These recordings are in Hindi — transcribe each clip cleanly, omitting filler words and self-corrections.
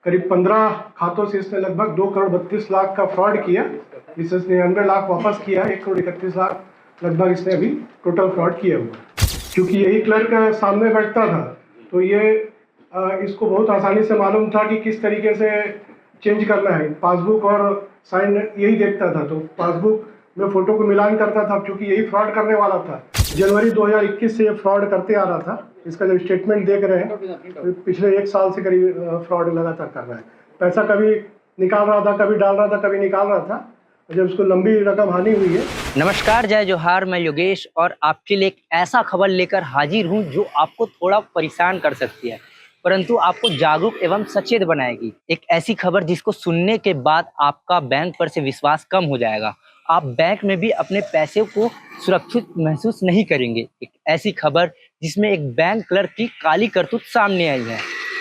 करीब 15 खातों से इसने लगभग 2 करोड़ 32 लाख का फ्रॉड किया। इससे 99 लाख वापस किया, 1 करोड़ 31 लाख लगभग इसने अभी टोटल फ्रॉड किया हुआ। क्योंकि यही क्लर्क सामने बैठता था तो ये इसको बहुत आसानी से मालूम था कि किस तरीके से चेंज करना है। पासबुक और साइन यही देखता था, तो पासबुक में फोटो को मिलान करता था क्योंकि यही फ्रॉड करने वाला था। जनवरी 2021 से ये फ्रॉड करते आ रहा था। इसका जो स्टेटमेंट देख रहे हैं तो पिछले 1 साल से करीब फ्रॉड लगातार कर रहा है। पैसा कभी निकाल रहा था, कभी डाल रहा था, कभी निकाल रहा था। जब उसको लंबी रकम हानि हुई है। नमस्कार, जय जोहार। मैं योगेश और आपके लिए एक ऐसा खबर लेकर हाजिर हूं जो आपको थोड़ा परेशान कर सकती है, परंतु आपको जागरूक एवं सचेत बनाएगी। एक ऐसी खबर जिसको सुनने के बाद आपका बैंक पर से विश्वास कम हो जाएगा। आप बैंक में भी अपने पैसे को सुरक्षित महसूस नहीं करेंगे। एक ऐसी खबर जिसमें एक बैंक क्लर्क की काली करतूत सामने आई है।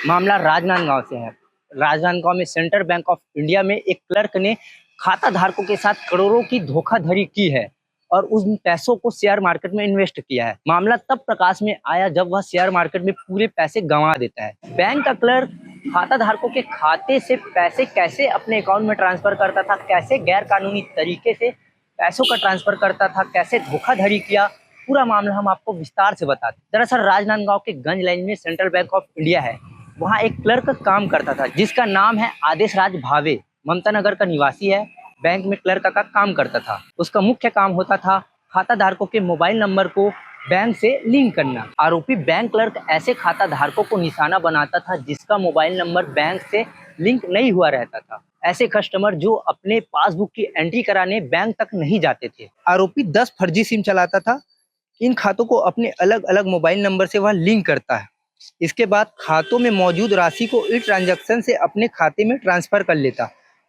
मामला राजनांदगांव से है। राजनांदगांव में सेंट्रल बैंक ऑफ इंडिया में एक क्लर्क ने खाता धारकों के साथ करोड़ों की धोखाधड़ी की है और उन पैसों को शेयर मार्केट में इन्वेस्ट किया है। मामला तब प्रकाश में आया जब वह शेयर मार्केट में पूरे पैसे गंवा देता है। बैंक का क्लर्क खाता धारकों के खाते से पैसे कैसे अपने अकाउंट में ट्रांसफर करता था, कैसे गैर कानूनी तरीके से पैसों का ट्रांसफर करता था, कैसे धोखाधड़ी किया, पूरा मामला हम आपको विस्तार से बताते। दरअसल राजनांदगांव के गंज लाइन में सेंट्रल बैंक ऑफ इंडिया है। वहाँ एक क्लर्क काम करता था जिसका नाम है आदेश राज भावे। ममता नगर का निवासी है। बैंक में क्लर्क का काम करता था। उसका मुख्य काम होता था खाता धारकों के मोबाइल नंबर को बैंक से लिंक करना। आरोपी बैंक क्लर्क ऐसे खाता धारकों को निशाना बनाता था जिसका मोबाइल नंबर बैंक से लिंक नहीं हुआ रहता था। ऐसे कस्टमर जो अपने पासबुक की एंट्री कराने बैंक तक नहीं जाते थे। आरोपी 10 फर्जी सिम चलाता था। इन खातों को अपने अलग अलग मोबाइल नंबर से वह लिंक करता है। इसके बाद खातों में मौजूद राशि को ई ट्रांजैक्शन से अपने खाते में ट्रांसफर कर लेता।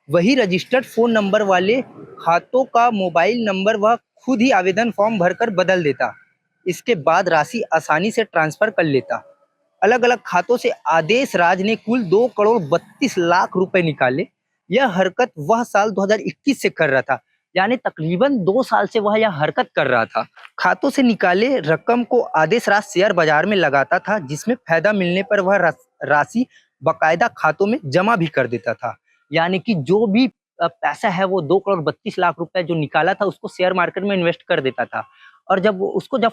वही रजिस्टर्ड फोन नंबर वाले खातों का मोबाइल नंबर वह खुद ही आवेदन फॉर्म भरकर बदल देता। इसके बाद राशि आसानी से ट्रांसफर कर लेता। अलग अलग खातों से आदेश राज ने कुल 2 करोड़ 32 लाख रुपए निकाले। यह हरकत वह साल 2021 से कर रहा था, यानी तकरीबन 2 साल से वह यह हरकत कर रहा था। खातों से निकाले रकम को आदेश राज शेयर बाजार में लगाता था, जिसमें फायदा मिलने पर वह राशि बाकायदा खातों में जमा भी कर देता था। यानी कि जो भी पैसा है वो 2 करोड़ 32 लाख रुपए जो निकाला था उसको शेयर मार्केट में इन्वेस्ट कर देता था और जब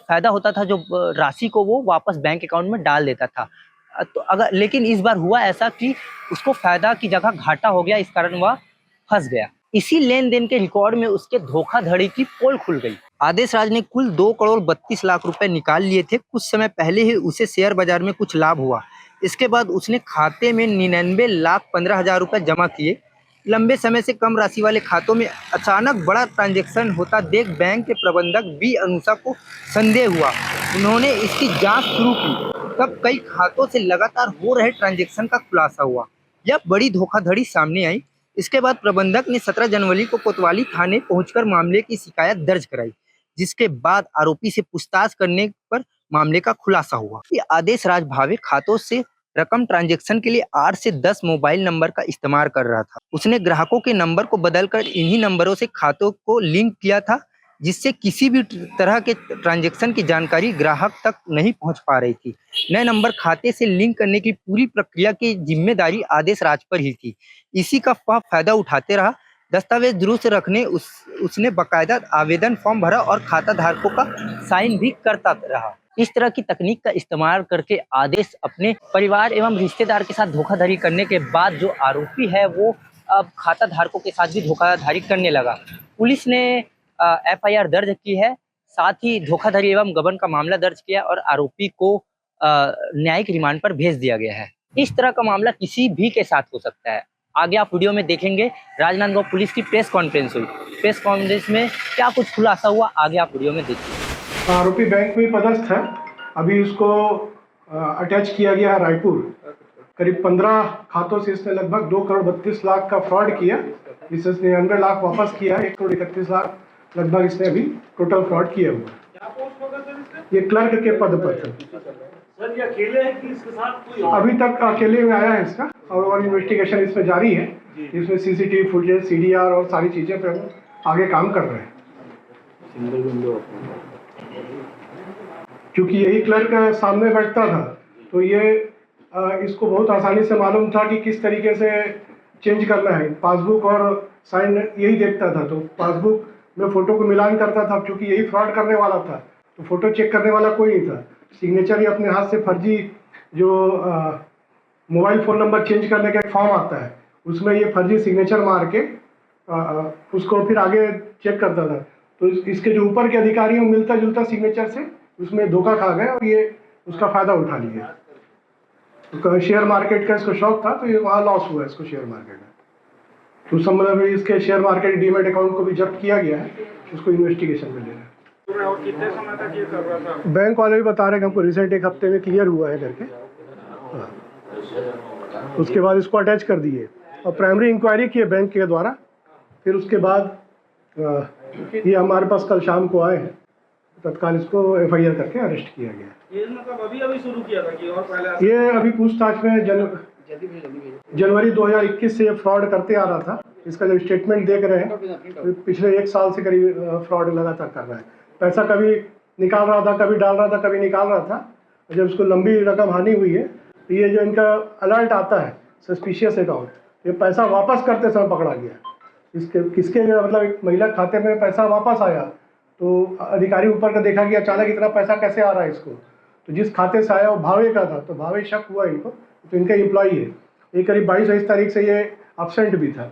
फायदा होता था जो राशि को वो वापस बैंक अकाउंट में डाल देता था। तो लेकिन इस बार हुआ ऐसा कि उसको फायदा की जगह घाटा हो गया, इस कारण वह फंस गया। इसी लेन देन के रिकॉर्ड में उसके धोखाधड़ी की पोल खुल गई। आदेश राज ने कुल 2 करोड़ 32 लाख रुपए निकाल लिए थे। कुछ समय पहले ही उसे शेयर बाजार में कुछ लाभ हुआ। इसके बाद उसने खाते में 99,15,000 रुपए जमा किए। लंबे समय से कम राशि वाले खातों में अचानक बड़ा ट्रांजैक्शन होता देख बैंक के प्रबंधक बी अनुषा को संदेह हुआ। उन्होंने इसकी जांच शुरू की। तब कई खातों से लगातार हो रहे ट्रांजैक्शन का खुलासा हुआ। यह बड़ी धोखाधड़ी सामने आई। इसके बाद प्रबंधक ने 17 जनवरी को कोतवाली थाने पहुंचकर मामले की शिकायत दर्ज कराई, जिसके बाद आरोपी से पूछताछ करने पर मामले का खुलासा हुआ। आदेश राज भावे खातों से रकम ट्रांजैक्शन के लिए 8 से 10 मोबाइल नंबर का इस्तेमाल कर रहा था। उसने ग्राहकों के नंबर को बदलकर इन्हीं नंबरों से खातों को लिंक किया था, जिससे किसी भी तरह के ट्रांजैक्शन की जानकारी ग्राहक तक नहीं पहुंच पा रही थी। नए नंबर खाते से लिंक करने की पूरी प्रक्रिया की जिम्मेदारी आदेश राज पर ही थी। इसी का वह फायदा उठाते रहा। दस्तावेज दुरुस्त रखने उसने बाकायदा आवेदन फॉर्म भरा और खाता धारकों का साइन भी करता रहा। इस तरह की तकनीक का इस्तेमाल करके आदेश अपने परिवार एवं रिश्तेदार के साथ धोखाधड़ी करने के बाद जो आरोपी है वो अब खाता धारकों के साथ भी धोखाधड़ी करने लगा। पुलिस ने एफआईआर दर्ज की है, साथ ही धोखाधड़ी एवं गबन का मामला दर्ज किया और आरोपी को न्यायिक रिमांड पर भेज दिया गया है। इस तरह का मामला किसी भी के साथ हो सकता है। आगे आप वीडियो में देखेंगे राजनांदगांव पुलिस की प्रेस कॉन्फ्रेंस हुई। प्रेस कॉन्फ्रेंस में क्या कुछ खुलासा हुआ, आगे आप वीडियो में देखिए। आरोपी बैंक में पदस्थ है। अभी उसको अटैच किया गया है रायपुर। करीब 15 खातों से इसने लगभग 2 करोड़ 32 लाख का फ्रॉड किया। इससे 99 लाख वापस किया, 1 करोड़ 31 लाख लगभग इसने अभी टोटल फ्रॉड किया हुआ। ये क्लर्क के पद पर था। सर, ये अकेले है कि इसके साथ कोई और? अभी तक अकेले में आया है इसका और इन्वेस्टिगेशन इसमें जारी है। इसमें सीसीटीवी फुटेज, सीडीआर और सारी चीजें पे आगे काम कर रहे हैं। क्योंकि यही क्लर्क सामने बैठता था तो ये इसको बहुत आसानी से मालूम था कि किस तरीके से चेंज करना है। पासबुक और साइन यही देखता था, तो पासबुक में फ़ोटो को मिलान करता था। क्योंकि यही फ्रॉड करने वाला था, तो फ़ोटो चेक करने वाला कोई नहीं था। सिग्नेचर ही अपने हाथ से फर्जी, जो मोबाइल फ़ोन नंबर चेंज करने का एक फॉर्म आता है, उसमें ये फर्जी सिग्नेचर मार के उसको फिर आगे चेक करता था। तो इसके जो ऊपर के अधिकारी हैं मिलता जुलता सिग्नेचर से उसमें धोखा खा गए और ये उसका फ़ायदा उठा लिया। तो शेयर मार्केट का इसको शौक था, तो ये वहाँ लॉस हुआ इसको शेयर मार्केट में। तो उस संबंध में इसके शेयर मार्केट डीमेट अकाउंट को भी जब्त किया गया है, उसको इन्वेस्टिगेशन में ले रहे हैं। और कितने समय तक ये कर रहा था? बैंक वाले भी बता रहे हैं कि हमको रिसेंट एक हफ्ते में क्लियर हुआ है करके। हाँ, उसके बाद इसको अटैच कर दिए और प्राइमरी इंक्वायरी की है बैंक के द्वारा। फिर उसके बाद ये हमारे पास कल शाम को आए हैं, तत्काल इसको FIR करके अरेस्ट किया गया। ये मतलब अभी शुरू किया था कि और पहले? ये अभी पूछताछ में जनवरी 2021 से ये फ्रॉड करते आ रहा था। इसका जब स्टेटमेंट देख रहे हैं तो पिछले 1 साल से करीब फ्रॉड लगातार कर रहा है। पैसा कभी निकाल रहा था, कभी डाल रहा था, कभी निकाल रहा था। जब इसको लंबी रकम हानि हुई है तो ये जो इनका अलर्ट आता है सस्पिशियस अकाउंट, ये पैसा वापस करते समय पकड़ा गया। किसके मतलब एक महिला खाते में पैसा वापस आया, तो अधिकारी ऊपर का देखा कि अचानक इतना पैसा कैसे आ रहा है इसको। तो जिस खाते से आया वो भावे का था, तो भावे शक हुआ इनको, तो इनका एम्प्लॉई है। ये करीब 22-23 तारीख से ये एब्सेंट भी था।